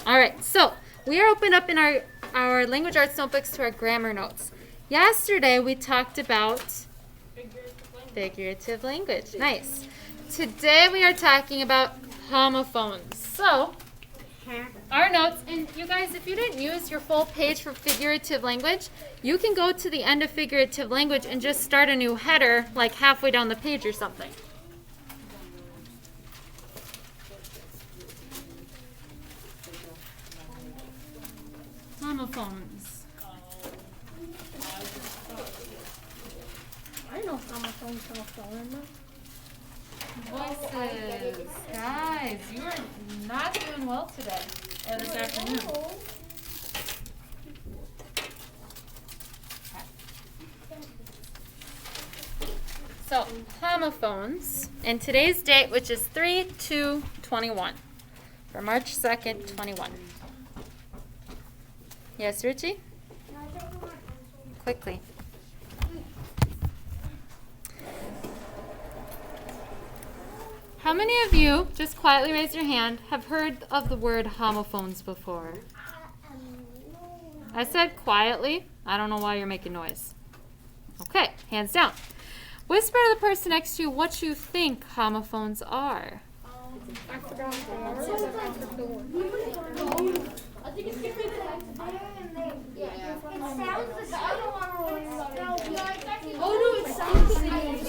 All right, so we are opened up in our language arts notebooks to our grammar notes. Yesterday we talked about figurative language. Nice. Today we are talking about homophones. So, our notes, and you guys, if you didn't use your full page for figurative language, you can go to the end of figurative language and just start a new header like halfway down the page or something. Homophones. I know homophones have a phone in them. Voices. Guys, you are not doing well today, or this afternoon. So, homophones, and today's date, which is 3/2/21, for March 2nd, 21. Yes, Richie? Quickly. How many of you, just quietly raise your hand, have heard of the word homophones before? I said quietly. I don't know why you're making noise. Okay, hands down. Whisper to the person next to you what you think homophones are. I forgot the word. I think it's gonna be it sounds the same. Oh no, it sounds the same.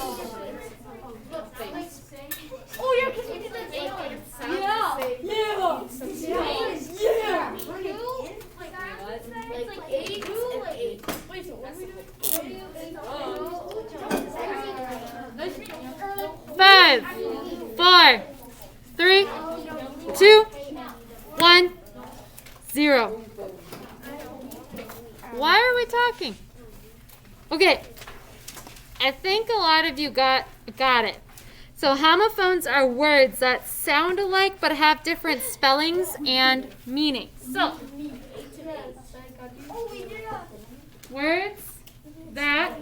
Oh yeah, because we did that same. Yeah. It's like 8 and 8. Wait, so what are we doing? 5, 4, 3, 2, 1, 0. Why are we talking? Okay, I think a lot of you got it. So homophones are words that sound alike but have different spellings and meanings. So, words that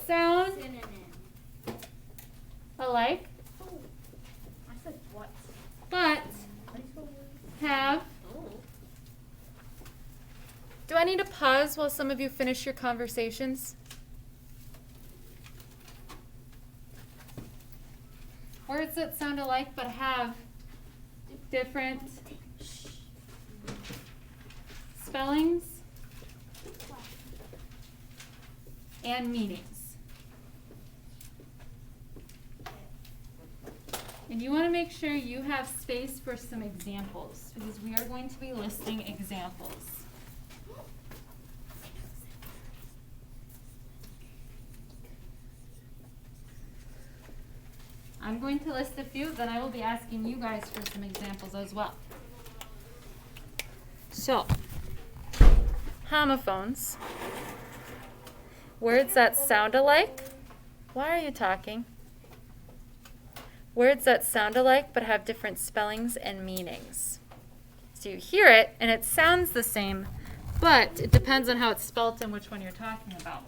sound alike but have. Do I need to pause while some of you finish your conversations? Words that sound alike but have different spellings and meanings. And you want to make sure you have space for some examples because we are going to be listing examples. I'm going to list a few, then I will be asking you guys for some examples as well. So, homophones, words that sound alike. Why are you talking? Words that sound alike but have different spellings and meanings. So you hear it and it sounds the same, but it depends on how it's spelt and which one you're talking about.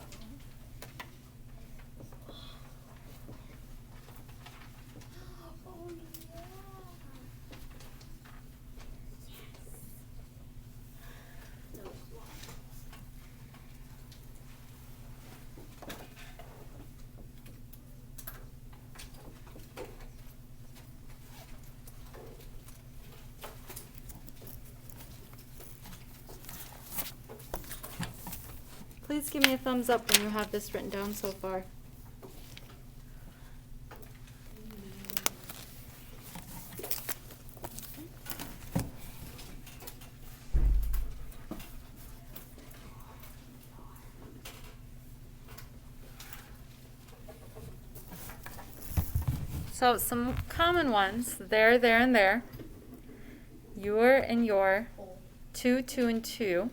Please give me a thumbs up when you have this written down so far. So some common ones, there, and there. Your and your, two, and two.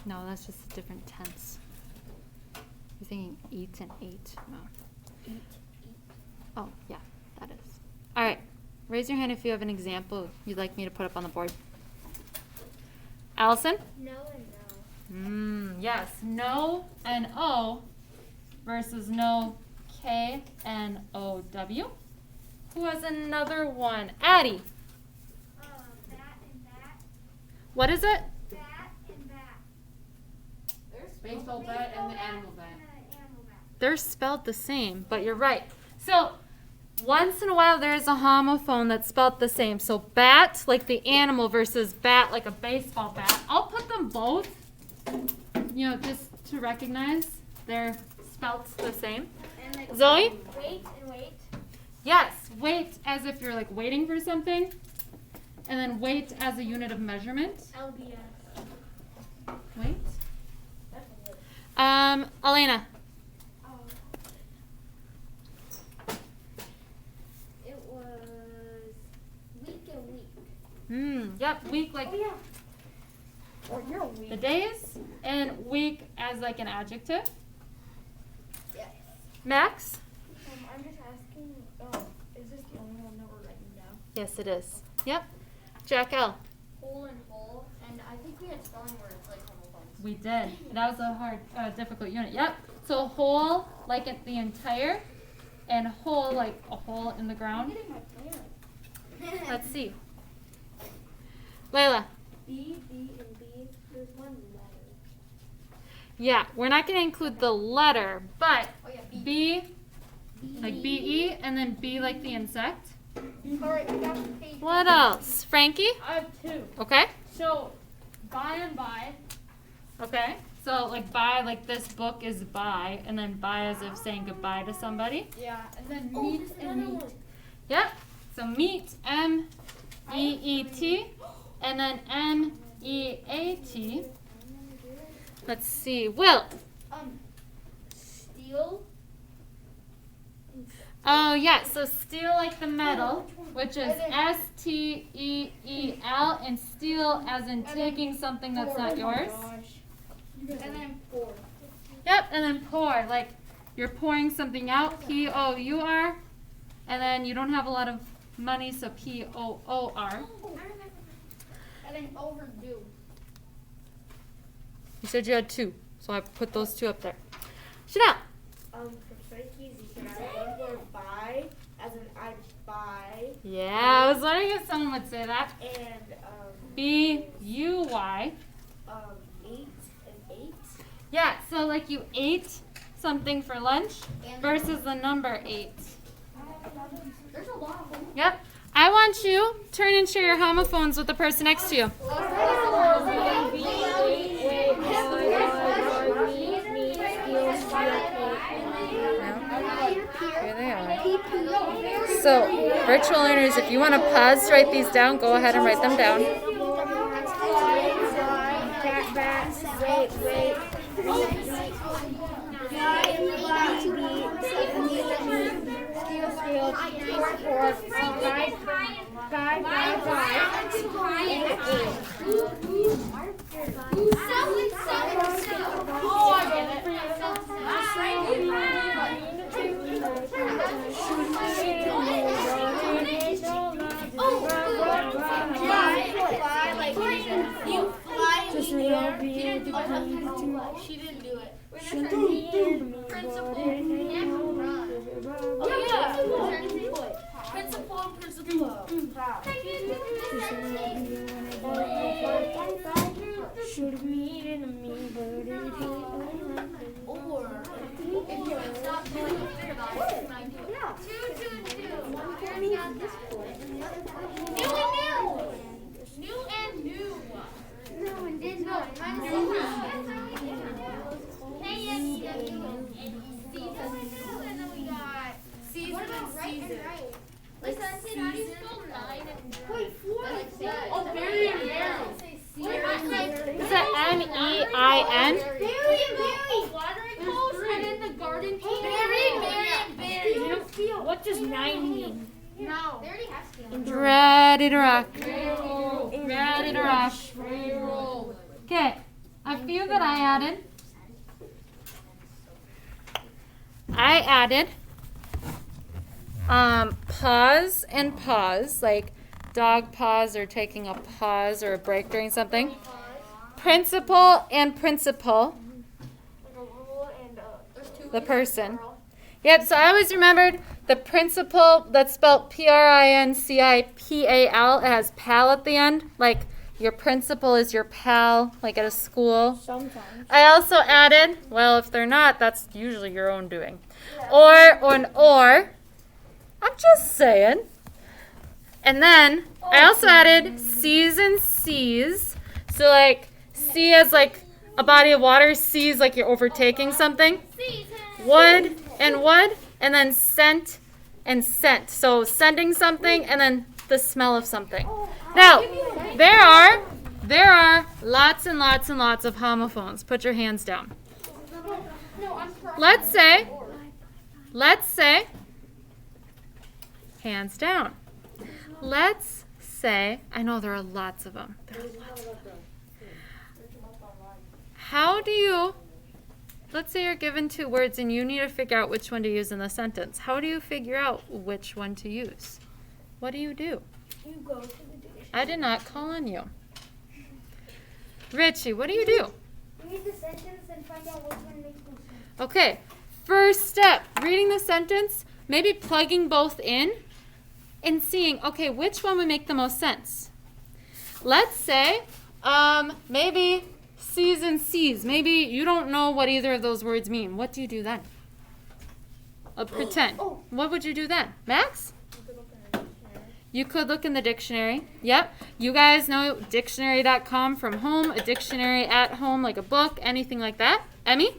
No, that's just a different tense. You're thinking eat and ate. No. Eat. Oh, yeah, that is. All right. Raise your hand if you have an example you'd like me to put up on the board. Allison? No and no. Yes, no N-O versus no K-N-O-W. Who has another one? Addie. Bat and bat. What is it? Bat and bat. There's baseball bat and the animal bat. Animal bat. They're spelled the same, but you're right. So once in a while there's a homophone that's spelled the same. So bat like the animal versus bat like a baseball bat. I'll put them both, just to recognize they're spelled the same. And like Zoe? Wait and wait. Yes, wait as if you're like waiting for something. And then wait as a unit of measurement. LBS. Wait. Elena. It was week and week. Yep, week like yeah. Or you're a week. the days, and week as like an adjective. Yes. Max? I'm just asking, is this the only one that we're writing down? Yes, it is. Yep. Jack L. Whole and whole, and I think we had spelling words like homophones. We did. That was a difficult unit. Yep. So whole, like the entire, and whole, like a hole in the I'm ground. getting my plan. Let's see. Layla. B, and B, there's one letter. Yeah, we're not going to include the letter, but Oh yeah, B, like B-E, and then B like the insect. Alright, we got the page. What else? Frankie? I have two. Okay. So, by and by. Okay. So like buy, like this book is buy, and then buy as if saying goodbye to somebody. Yeah, and then meet and meet. Yep. So meet, M-E-E-T, and then M-E-A-T. Let's see. Will. Steel. Oh, yeah. So steal like the metal, which is S-T-E-E-L, and steal as in taking something that's not yours. And then pour. Yep. And then pour, like you're pouring something out, P-O-U-R, and then you don't have a lot of money, so P-O-O-R. And then overdue. You said you had two, so I put those two up there. Chanel. For Frankie's, you can add one more buy, as in I buy, Yeah, I was wondering if someone would say that. and B-U-Y. 8 and 8. Yeah, so like you ate something for lunch versus the number 8. There's a lot of them. Yep. I want you turn and share your homophones with the person next to you. Here they are. So, virtual learners, if you want to pause to write these down, go ahead and write them down. She didn't do it. Principal. Oh yeah. Principal and principal. Should meet in me, but it Or if you stop doing it, I do it. Two. New and new. No, and did not. Season. Listen, how do you spell 9 and 9? Oh, very and Is it M-E-I-N? Watering holes and in the garden. Berry. What does 9 mean? No. They already have steel. Ready to rock. Ready to rock. Okay, a few that I added. Pause and pause, like dog pause or taking a pause or a break during something. principal and principal, Like a rule and the person. Yep, so I always remembered the principal that's spelled Principal. It has pal at the end. Like your principal is your pal, like at a school. sometimes. I also added, well, if they're not, that's usually your own doing. Or. I'm just saying. And then I also added C's and C's. So like C as like a body of water, C's like you're overtaking something. Wood, and then scent and scent. So sending something and then the smell of something. Now, there are lots and lots and lots of homophones. Put your hands down. Let's say, hands down. Let's say, I know there are lots of them. How do you, let's say you're given two words and you need to figure out which one to use in the sentence. How do you figure out which one to use? What do? You go to the dictionary. I did not call on you. Richie, what do? You Read the sentence and find out which one makes most sense. Okay, first step, reading the sentence, maybe plugging both in and seeing, okay, which one would make the most sense? Let's say, maybe C's and C's. Maybe you don't know what either of those words mean. What do you do then? Pretend. What would you do then? Max? You could look in the dictionary. Yep. You guys know dictionary.com from home, a dictionary at home, like a book, anything like that. Emmy?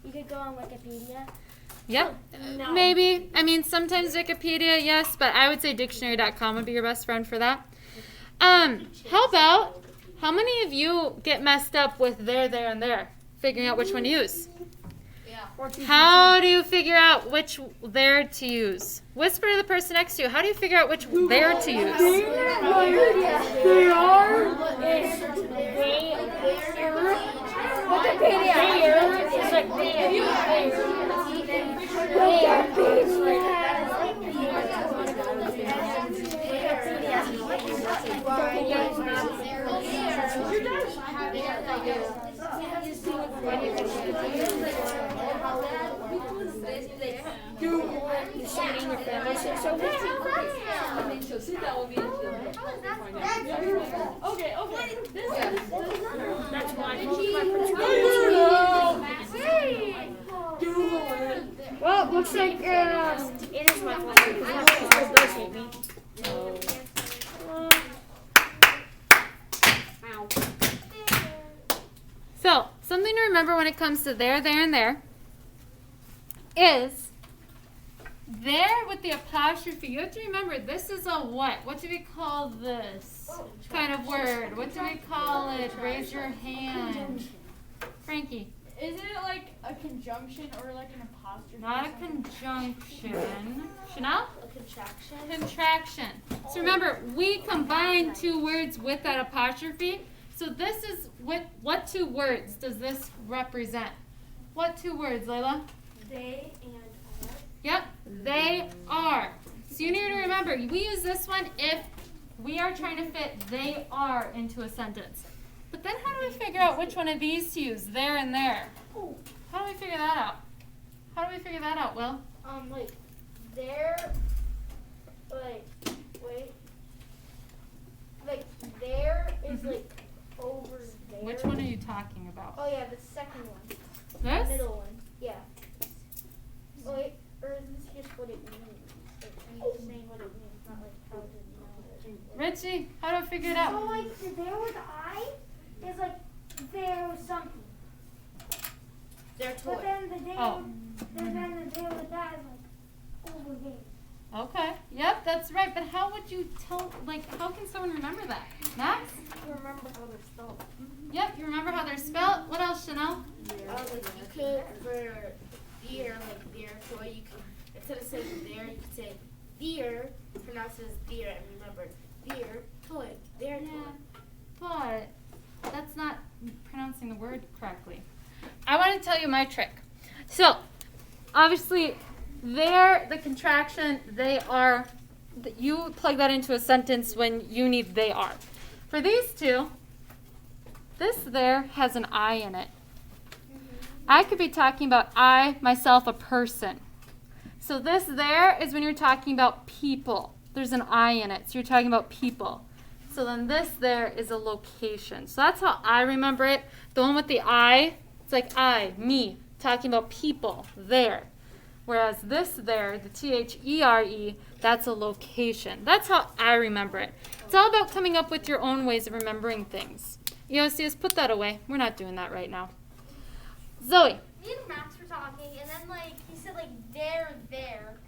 You could go on Wikipedia. Yep. Maybe. I mean, sometimes Wikipedia, yes, but I would say dictionary.com would be your best friend for that. How about, how many of you get messed up with there, and there? Figuring out which one to use. How do you figure out which there to use? Whisper to the person next to you. How do you figure out which there to use? They are. Wikipedia. It's like That's why. Well, looks like it is my fault because my principal does hate me. So, something to remember when it comes to there, and there is there with the apostrophe. You have to remember this is a what? What do we call this kind of word? What do we call it? Raise your hand. Frankie. Isn't it like a conjunction or like an apostrophe? Not a conjunction. Chanel? A contraction. Contraction. So remember, we combine two words with that apostrophe. So this is, what two words does this represent? What two words, Layla? They and are. Yep, they are. So you need to remember, we use this one if we are trying to fit they are into a sentence. But then how do we figure out which one of these to use, there and there? How do we figure that out? How do we figure that out, Will? Like there, like wait, like there is like over there. Which one are you talking about? Oh yeah, the second one. This? The middle one. Yeah. Wait, or is this just what it means? Like, I'm just saying what it means, not like how to know it. Richie, how do I figure it out? So like the there with I is like there was something. Their toy. But then the day Oh. then the day with that is like over there. Okay. Yep, that's right. But how would you tell, like, how can someone remember that? Max? You remember how they're spelled. Yep, you remember how they're spelled? What else, Chanel? Like you could for deer, like deer toy, you could instead of saying there, you could say deer, pronounce it as deer, and remember deer toy, their toy. But that's not pronouncing the word correctly. I want to tell you my trick. So, obviously, there, the contraction, they are, you plug that into a sentence when you need they are. For these two, this there has an I in it. I could be talking about I, myself, a person. So this there is when you're talking about people. There's an I in it, so you're talking about people. So then this there is a location. So that's how I remember it. The one with the I, it's like I, me, talking about people, there. Whereas this there, the THERE, that's a location. That's how I remember it. It's all about coming up with your own ways of remembering things. Eosius, put that away. We're not doing that right now. Zoe. Me and Max were talking, and then like he said like there.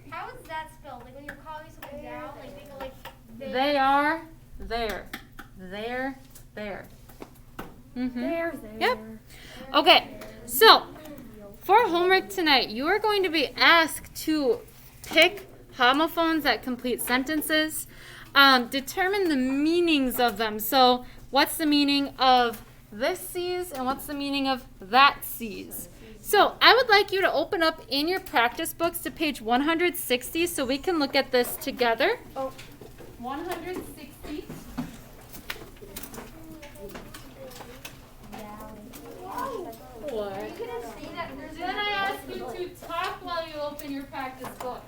How is that spelled? Like when you're calling something down, like they go like there. They are there. There. Mm-hmm. There. Yep. Okay, so for homework tonight, you are going to be asked to pick homophones that complete sentences. Determine the meanings of them. So what's the meaning of this sees and what's the meaning of that sees? So I would like you to open up in your practice books to page 160 so we can look at this together. 160. What? Then I ask you to talk while you open your practice books.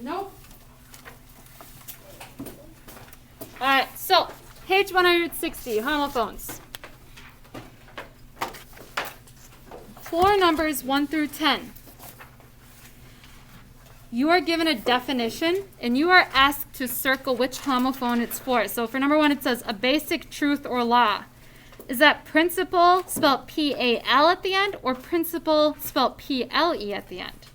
Nope. All right, so page 160, homophones. For numbers 1 through 10, you are given a definition, and you are asked to circle which homophone it's for. So for number 1, it says a basic truth or law. Is that principle spelled P-A-L at the end, or principle spelled P-L-E at the end?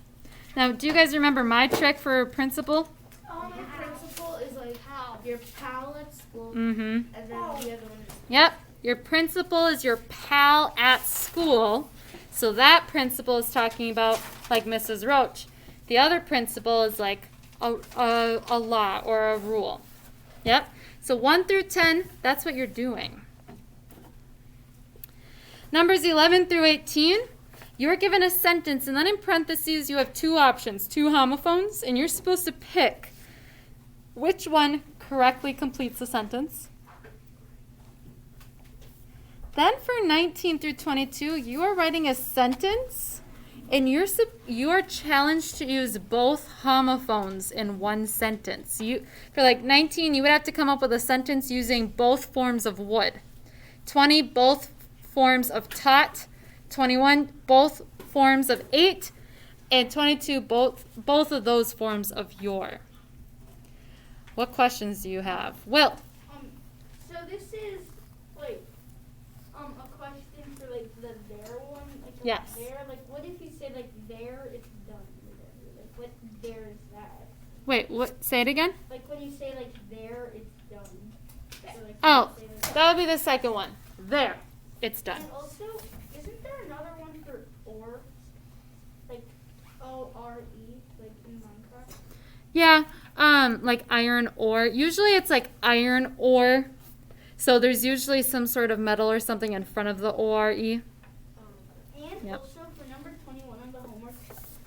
Now, do you guys remember my trick for principle? Your principal is like your pal at school, Mm-hmm. and then the other one is Yep. Your principal is your pal at school. So that principal is talking about like Mrs. Roach. The other principle is like a law or a rule. Yep. So 1 through 10, that's what you're doing. Numbers 11 through 18, you're given a sentence, and then in parentheses you have 2 options, 2 homophones, and you're supposed to pick which one correctly completes the sentence. Then for 19 through 22, you are writing a sentence, and you are challenged to use both homophones in one sentence. For like 19, you would have to come up with a sentence using both forms of would. 20, both forms of taught. 21, both forms of ate. And 22, both of those forms of your. What questions do you have? Will. So this is like a question for like the there one, like the Yes. there. Like what if you say like there it's done? Like what there is that? Wait, what? Say it again? Like when you say like there it's done. So, like, Oh, you say, like, that would be the second one. There. It's done. and also, isn't there another one for or? Like O-R-E, like in Minecraft? Yeah, like iron ore. Usually it's like iron ore. So there's usually some sort of metal or something in front of the O-R-E. And Yep. also for number 21 on the homework,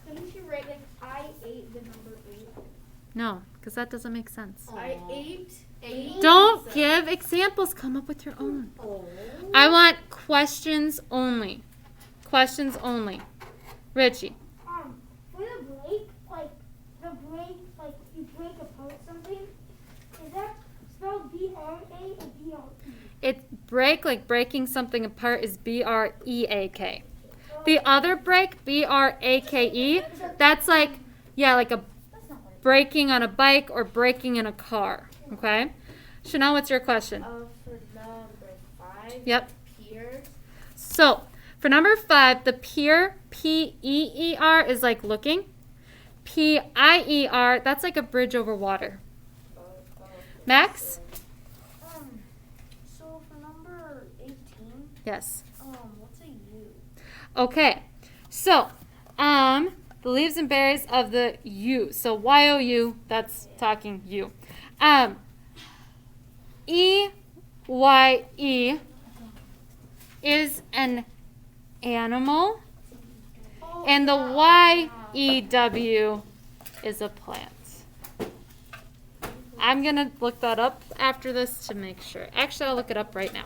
couldn't you write like I ate the number 8? No, because that doesn't make sense. I ate 8. Don't give examples. Come up with your own. I want questions only. Questions only. Richie. For the break, like you break apart something. Is that spelled B-R-A or B-R-E? It's break, like breaking something apart, is B-R-E-A-K. The other break, B-R-A-K-E, that's like, like a That's not what it is. breaking on a bike or breaking in a car. Okay? Chanel, what's your question? for number 5. Yep. Peer. So, for number 5, the peer, P-E-E-R, is like looking. P-I-E-R, that's like a bridge over water. Max? So for number 18, Yes. what's a U? Okay. So, the leaves and berries of the U. So, Y-O-U, that's talking U. E-Y-E is an animal, and the Y-E-W is a plant. I'm gonna look that up after this to make sure. Actually, I'll look it up right now.